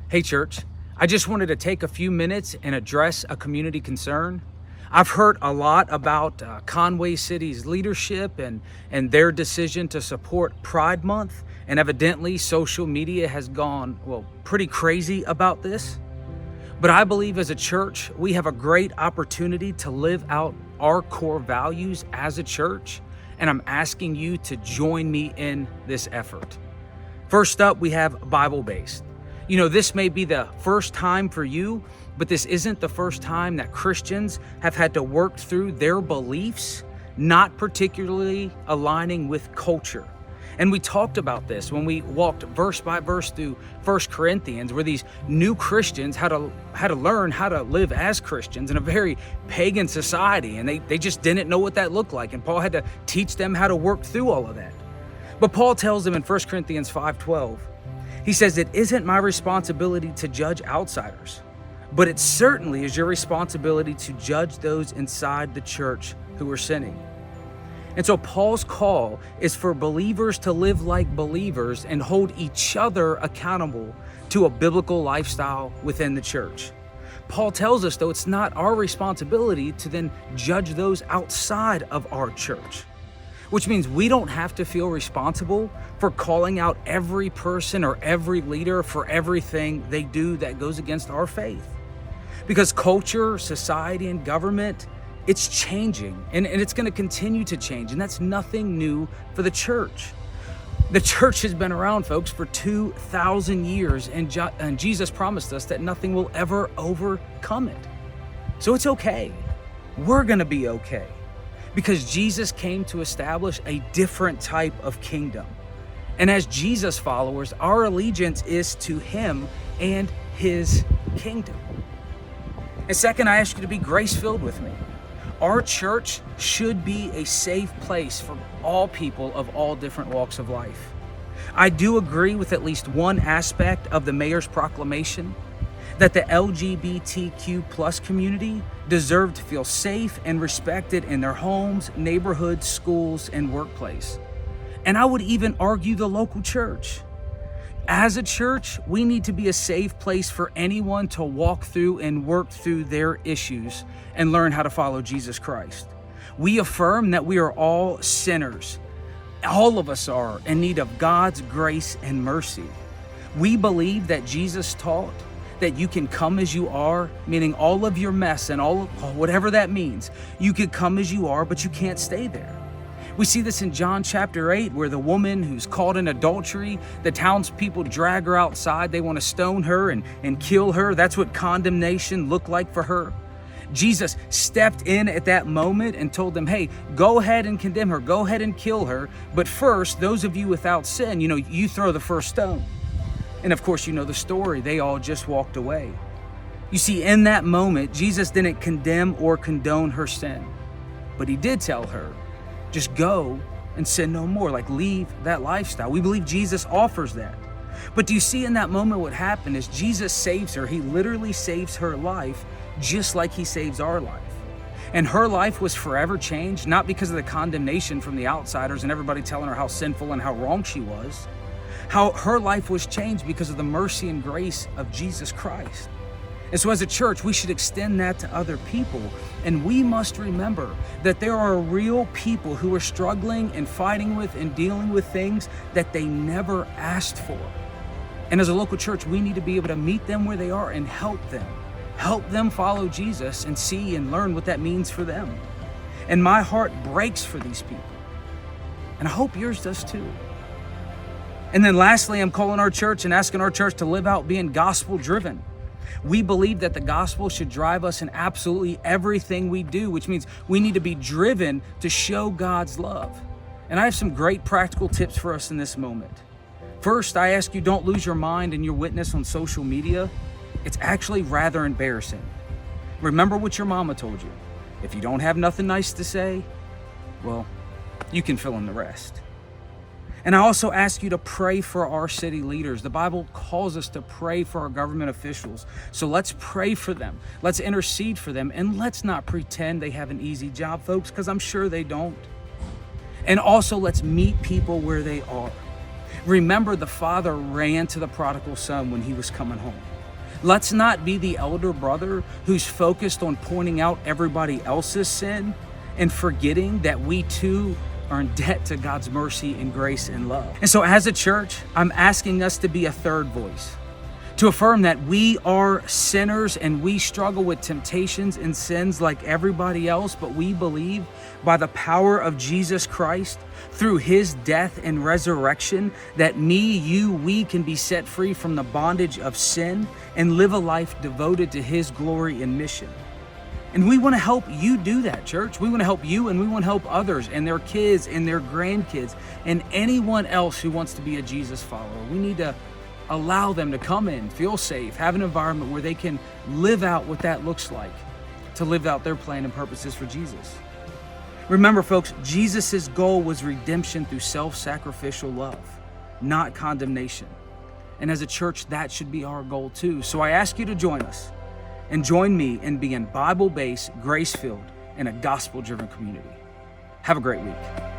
Hey church, I just wanted to take a few minutes and address a community concern. I've heard a lot about Conway City's leadership and their decision to support Pride Month, and evidently social media has gone, well, pretty crazy about this. But I believe as a church, we have a great opportunity to live out our core values as a church, and I'm asking you to join me in this effort. First up, we have Bible-based. You know, this may be the first time for you, but this isn't the first time that Christians have had to work through their beliefs, not particularly aligning with culture. And we talked about this when we walked verse by verse through 1 Corinthians, where these new Christians had to learn how to live as Christians in a very pagan society, and they just didn't know what that looked like. And Paul had to teach them how to work through all of that. But Paul tells them in 1 Corinthians 5:12, he says, "It isn't my responsibility to judge outsiders, but it certainly is your responsibility to judge those inside the church who are sinning." And so Paul's call is for believers to live like believers and hold each other accountable to a biblical lifestyle within the church. Paul tells us, though, it's not our responsibility to then judge those outside of our church, which means we don't have to feel responsible for calling out every person or every leader for everything they do that goes against our faith. Because culture, society, and government, it's changing, and it's going to continue to change, and that's nothing new for the church. The church has been around, folks, for 2,000 years, and Jesus promised us that nothing will ever overcome it. So it's okay. We're going to be okay, because Jesus came to establish a different type of kingdom. And as Jesus followers, our allegiance is to him and his kingdom. And second, I ask you to be grace-filled with me. Our church should be a safe place for all people of all different walks of life. I do agree with at least one aspect of the mayor's proclamation, that the LGBTQ plus community deserve to feel safe and respected in their homes, neighborhoods, schools, and workplace. And I would even argue the local church. As a church, we need to be a safe place for anyone to walk through and work through their issues and learn how to follow Jesus Christ. We affirm that we are all sinners. All of us are in need of God's grace and mercy. We believe that Jesus taught that you can come as you are, meaning all of your mess and all of whatever that means. You could come as you are, but you can't stay there. We see this in John chapter 8, where the woman who's caught in adultery, the townspeople drag her outside. They want to stone her and kill her. That's what condemnation looked like for her. Jesus stepped in at that moment and told them, hey, go ahead and condemn her. Go ahead and kill her. But first, those of you without sin, you throw the first stone. And of course, you know the story. They all just walked away. You see, in that moment, Jesus didn't condemn or condone her sin, but he did tell her, just go and sin no more, like leave that lifestyle. We believe Jesus offers that. But do you see in that moment what happened is Jesus saves her. He literally saves her life just like he saves our life. And her life was forever changed, not because of the condemnation from the outsiders and everybody telling her how sinful and how wrong she was. How her life was changed because of the mercy and grace of Jesus Christ. And so as a church, we should extend that to other people. And we must remember that there are real people who are struggling and fighting with and dealing with things that they never asked for. And as a local church, we need to be able to meet them where they are and help them. Help them follow Jesus and see and learn what that means for them. And my heart breaks for these people. And I hope yours does too. And then lastly, I'm calling our church and asking our church to live out being gospel-driven. We believe that the gospel should drive us in absolutely everything we do, which means we need to be driven to show God's love. And I have some great practical tips for us in this moment. First, I ask you, don't lose your mind in your witness on social media. It's actually rather embarrassing. Remember what your mama told you. If you don't have nothing nice to say, well, you can fill in the rest. And I also ask you to pray for our city leaders. The Bible calls us to pray for our government officials. So let's pray for them. Let's intercede for them. And let's not pretend they have an easy job, folks, because I'm sure they don't. And also let's meet people where they are. Remember, the father ran to the prodigal son when he was coming home. Let's not be the elder brother who's focused on pointing out everybody else's sin and forgetting that we too are in debt to God's mercy and grace and love. And so as a church, I'm asking us to be a third voice, to affirm that we are sinners and we struggle with temptations and sins like everybody else, but we believe by the power of Jesus Christ, through his death and resurrection, that we can be set free from the bondage of sin and live a life devoted to his glory and mission. And we want to help you do that, church. We want to help you, and we want to help others and their kids and their grandkids and anyone else who wants to be a Jesus follower. We need to allow them to come in, feel safe, have an environment where they can live out what that looks like, to live out their plan and purposes for Jesus. Remember, folks, Jesus' goal was redemption through self-sacrificial love, not condemnation. And as a church, that should be our goal too. So I ask you to join us and join me in being Bible-based, grace-filled, and a gospel-driven community. Have a great week.